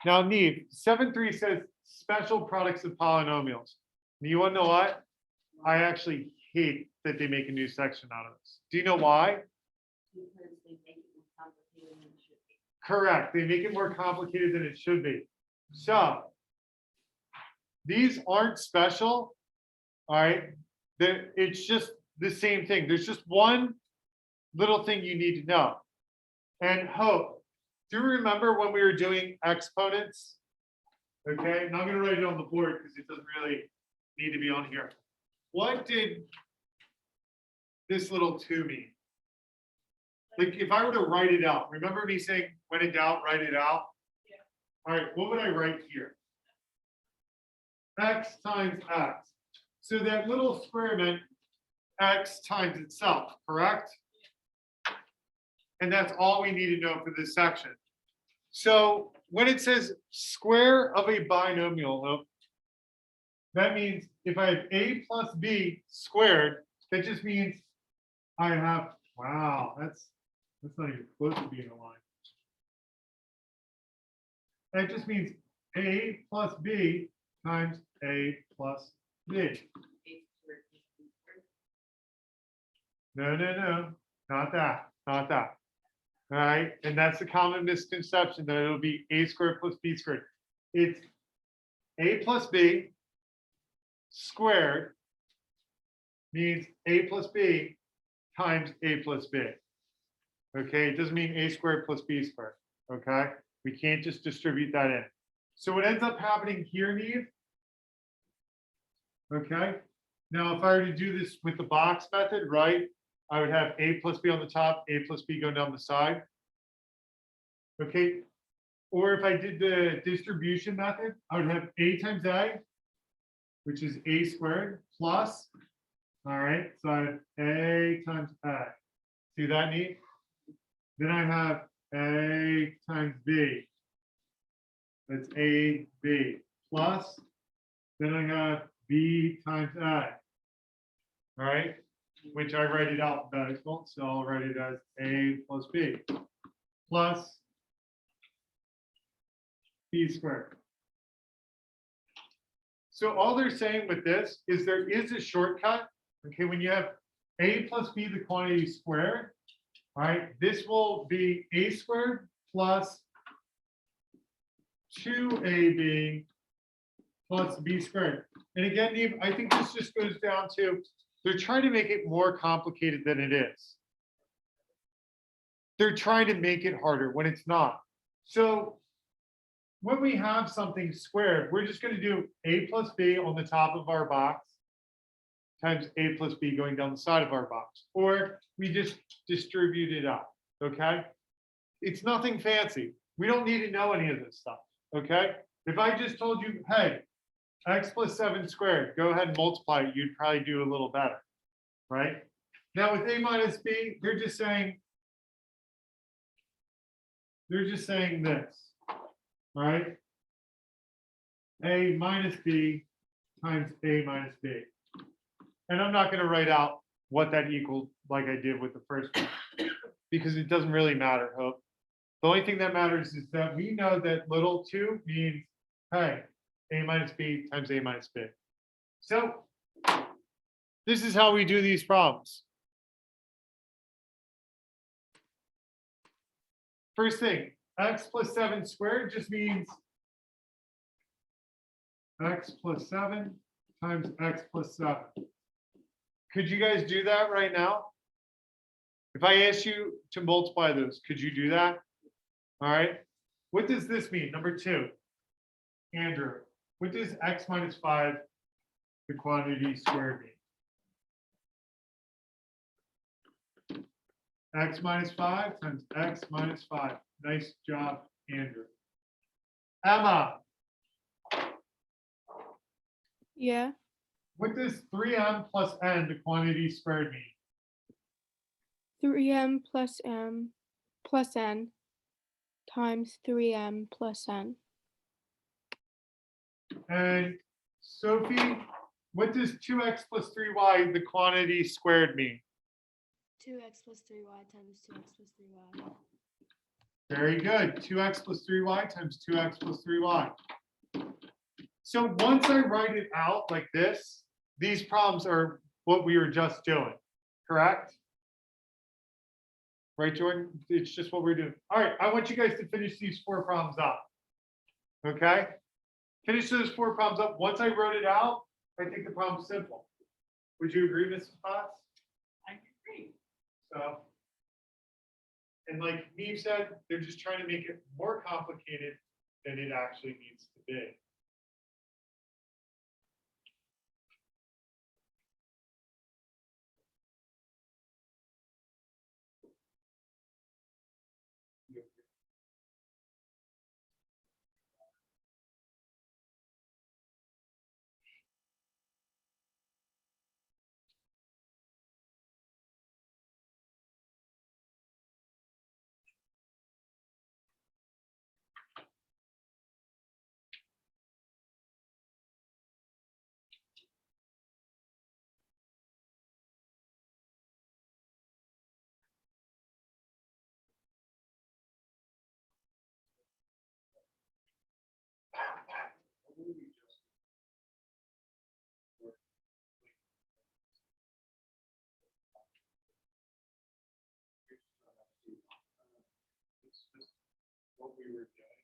Now, Neve, 7.3 says special products of polynomials. And you want to know what? I actually hate that they make a new section out of this. Do you know why? Because they make it more complicated than it should be. Correct. They make it more complicated than it should be. So these aren't special. All right. It's just the same thing. There's just one little thing you need to know. And Hope, do you remember when we were doing exponents? Okay, and I'm going to write it on the board because it doesn't really need to be on here. What did this little 2 mean? Like if I were to write it out, remember me saying, when in doubt, write it out? Yeah. All right, what would I write here? X times X. So that little square meant X times itself, correct? And that's all we need to know for this section. So when it says square of a binomial, that means if I have a plus b squared, that just means I have, wow, that's not even close to being a line. That just means a plus b times a plus b. No, not that, not that. All right, and that's the common misconception that it'll be a squared plus b squared. It's a plus b squared means a plus b times a plus b. Okay, it doesn't mean a squared plus b squared. Okay, we can't just distribute that in. So what ends up happening here, Neve? Okay, now if I were to do this with the box method, right? I would have a plus b on the top, a plus b going down the side. Okay, or if I did the distribution method, I would have a times a, which is a squared, plus, all right, so I have a times a. See that, neat? Then I have a times b. That's a b plus. Then I have b times a. All right, which I write it alphabetical, so I'll write it as a plus b plus b squared. So all they're saying with this is there is a shortcut. Okay, when you have a plus b, the quantity squared, all right, this will be a squared plus 2ab plus b squared. And again, Neve, I think this just goes down to they're trying to make it more complicated than it is. They're trying to make it harder when it's not. So when we have something squared, we're just going to do a plus b on the top of our box times a plus b going down the side of our box, or we just distribute it up, okay? It's nothing fancy. We don't need to know any of this stuff, okay? If I just told you, hey, x plus 7 squared, go ahead and multiply it, you'd probably do a little better, right? Now with a minus b, they're just saying this, right? A minus b times a minus b. And I'm not going to write out what that equals like I did with the first one, because it doesn't really matter, Hope. The only thing that matters is that we know that little 2 means, hey, a minus b times a minus b. So this is how we do these problems. First thing, x plus 7 squared just means x plus 7 times x plus 7. Could you guys do that right now? If I asked you to multiply those, could you do that? All right. What does this mean? Number 2, Andrew, what does x minus 5, the quantity squared, mean? X minus 5 times x minus 5. Nice job, Andrew. Emma. Yeah. What does 3m plus n, the quantity squared, mean? 3m plus m plus n times 3m plus n. And Sophie, what does 2x plus 3y, the quantity squared, mean? 2x plus 3y times 2x plus 3y. Very good. 2x plus 3y times 2x plus 3y. So once I write it out like this, these problems are what we were just doing, correct? Right, Jordan? It's just what we're doing. All right, I want you guys to finish these 4 problems up. Okay? Finish those 4 problems up. Once I wrote it out, I think the problem's simple. Would you agree, Mrs. Potts? I agree. So, and like Neve said, they're just trying to make it more complicated than it actually needs to be. It's just what we were doing.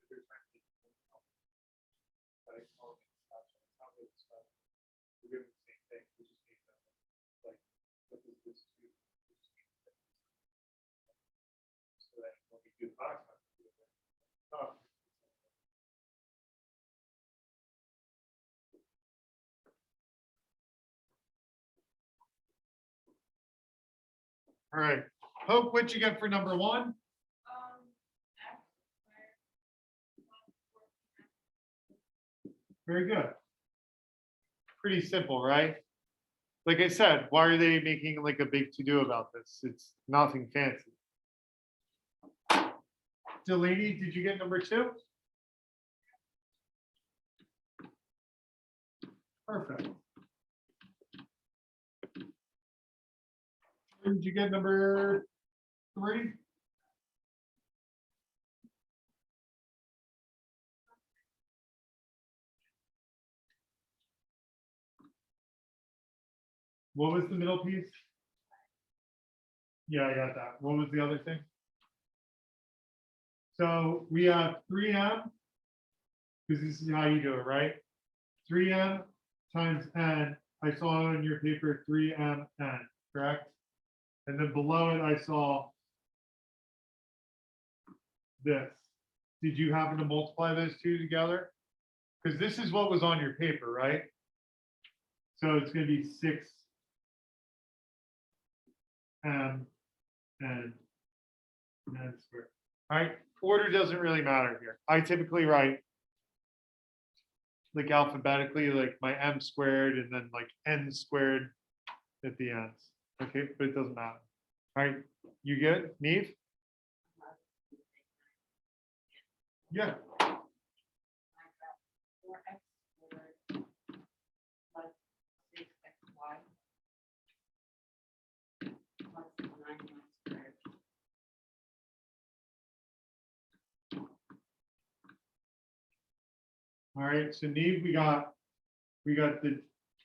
They're trying to make it more complicated. But it's all not really special. We're doing the same thing. We just need to like what is this to? So that when we do the box, all right. Hope, what'd you get for number 1? Very good. Pretty simple, right? Like I said, why are they making like a big to-do about this? It's nothing fancy. Delaney, did you get number 2? Perfect. Did you get number 3? What was the middle piece? Yeah, I got that. What was the other thing? So we have 3m, because this is how you do it, right? 3m times n. I saw on your paper 3mn, correct? And then below it, I saw this. Did you happen to multiply those 2 together? Because this is what was on your paper, right? So it's going to be 6 m and n squared. All right. Order doesn't really matter here. I typically write like alphabetically, like my m squared and then like n squared at the ends. Okay, but it doesn't matter. All right, you good, Neve? Yeah. 4x squared plus 6xy plus 9y squared. All right, so Neve, we got the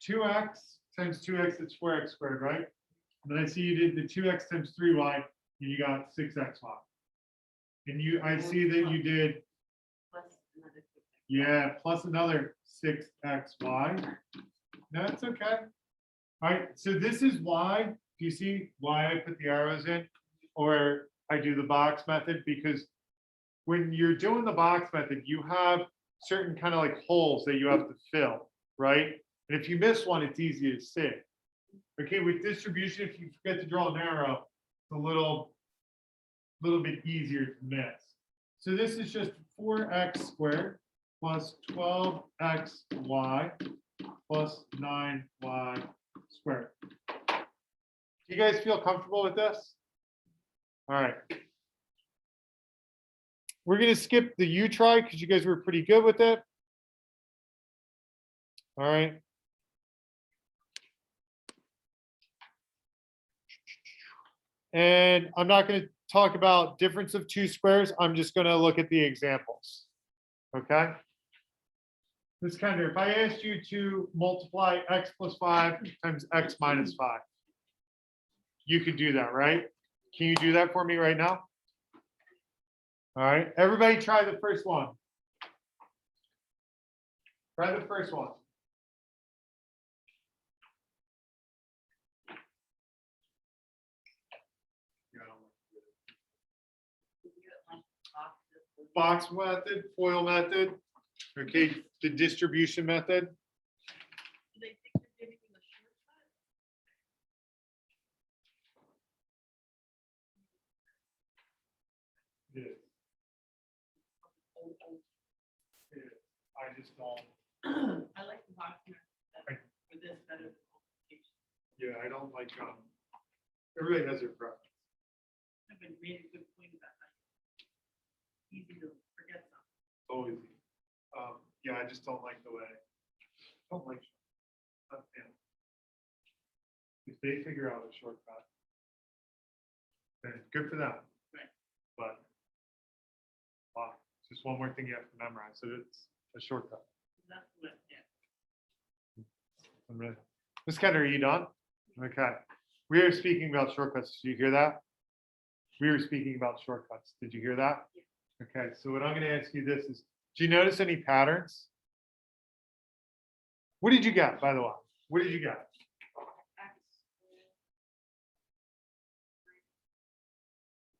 2x times 2x, it's 4x squared, right? And then I see you did the 2x times 3y, and you got 6xy. And I see that you did, Plus another 6x. yeah, plus another 6xy. That's okay. All right, so this is why, do you see why I put the arrows in? Or I do the box method? Because when you're doing the box method, you have certain kind of like holes that you have to fill, right? And if you miss one, it's easy to see. Okay, with distribution, if you forget to draw an arrow, it's a little bit easier to miss. So this is just 4x squared plus 12xy plus 9y squared. Do you guys feel comfortable with this? All right. We're going to skip the U try because you guys were pretty good with it. All right. And I'm not going to talk about difference of two squares, I'm just gonna look at the examples. Okay? This kind of, if I asked you to multiply x plus 5 times x minus 5, you could do that, right? Can you do that for me right now? All right, everybody try the first one. Try the first one. Box method, FOIL method, okay, the distribution method. Yeah. Yeah, I just don't. I like the box method for this better than multiplication. Yeah, I don't like, everybody has their preference. I've been made a good point about that. Easy to forget something. Always. Yeah, I just don't like the way. Don't like. Not a fan. If they figure out a shortcut, then good for them. Right. But, wow, it's just one more thing you have to memorize, so it's a shortcut. That's what, yeah. I'm ready. Ms. Ketter, are you done? Okay. We are speaking about shortcuts. Did you hear that? We were speaking about shortcuts. Did you hear that? Okay, so what I'm going to ask you this is, do you notice any patterns? What did you get, by the way? What did you get?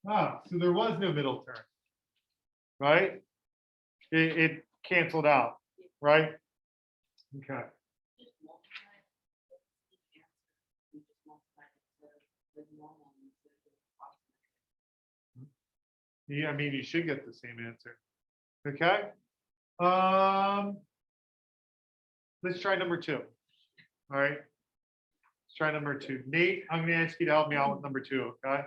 Ah, so there was no middle term, right? It canceled out, right? Okay. Just multiply it. We just multiply it with normal instead of approximate. Yeah, I mean, you should get the same answer. Okay. Let's try number 2. All right. Let's try number 2. Nate, I'm going to ask you to help me out with number 2. Okay.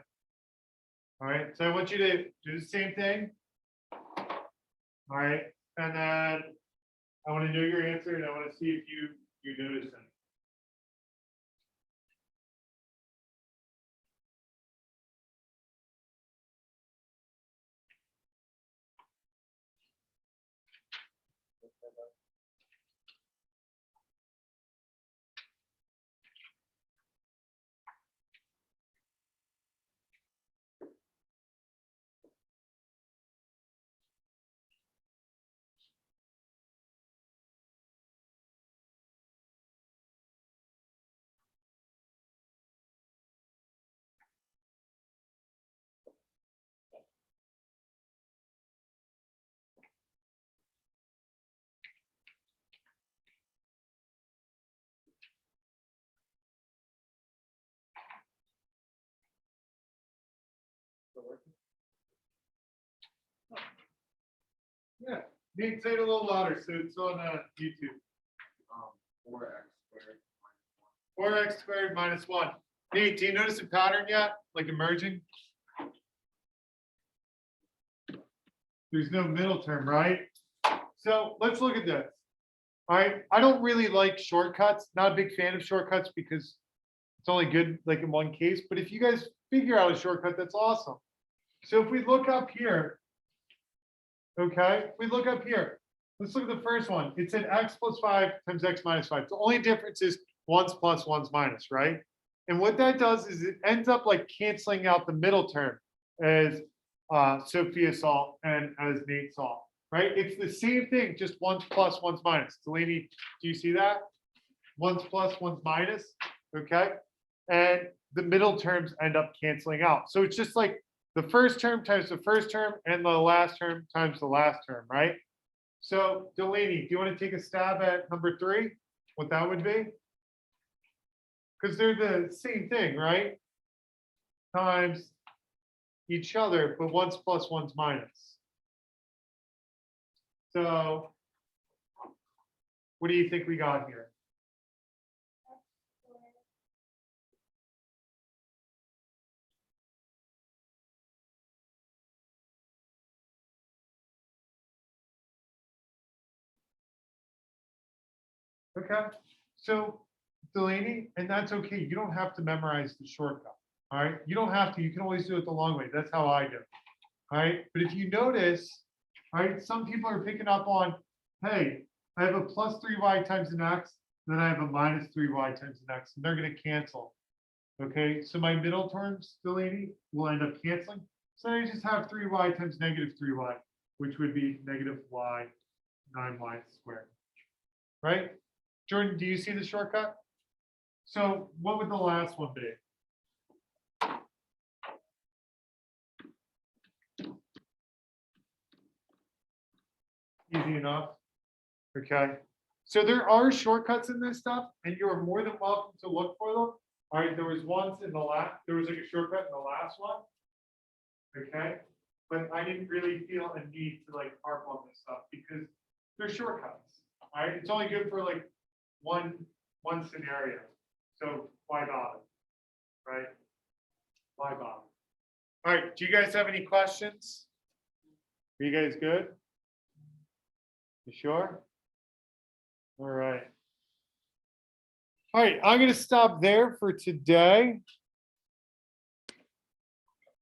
All right. So I want you to do the same thing. All right. And then I want to know your answer, and I want to see if you notice anything. Yeah, Nate, say it a little louder so it's on YouTube. 4x squared minus 1. Nate, do you notice a pattern yet? Like emerging? There's no middle term, right? So let's look at this. All right, I don't really like shortcuts. Not a big fan of shortcuts because it's only good like in one case. But if you guys figure out a shortcut, that's awesome. So if we look up here, okay, if we look up here, let's look at the first one. It said x plus 5 times x minus 5. The only difference is 1's plus, 1's minus, right? And what that does is it ends up like canceling out the middle term as Sophia saw and as Nate saw, right? It's the same thing, just 1's plus, 1's minus. Delaney, do you see that? 1's plus, 1's minus, okay? And the middle terms end up canceling out. So it's just like the first term times the first term and the last term times the last term, right? So Delaney, do you want to take a stab at number 3? What that would be? Because they're the same thing, right? Times each other, but 1's plus, 1's minus. So what do you think we got here? Okay, so Delaney, and that's okay. You don't have to memorize the shortcut. All right, you don't have to, you can always do it the long way. That's how I do. All right, but if you notice, all right, some people are picking up on, hey, I have a plus 3y times an x, then I have a minus 3y times an x, and they're going to cancel. Okay, so my middle terms, Delaney, will end up canceling. So I just have 3y times negative 3y, which would be negative y 9y squared. Right? Jordan, do you see the shortcut? So what would the last one be? Easy enough. Okay. So there are shortcuts in this stuff, and you're more than welcome to look for them. All right, there was once in the last, there was like a shortcut in the last one. Okay, but I didn't really feel a need to like harp on this stuff because they're shortcuts. All right, it's only good for like one scenario. So why bother? Right? Why bother? All right, do you guys have any questions? Are you guys good? You sure? All right. All right, I'm going to stop there for today.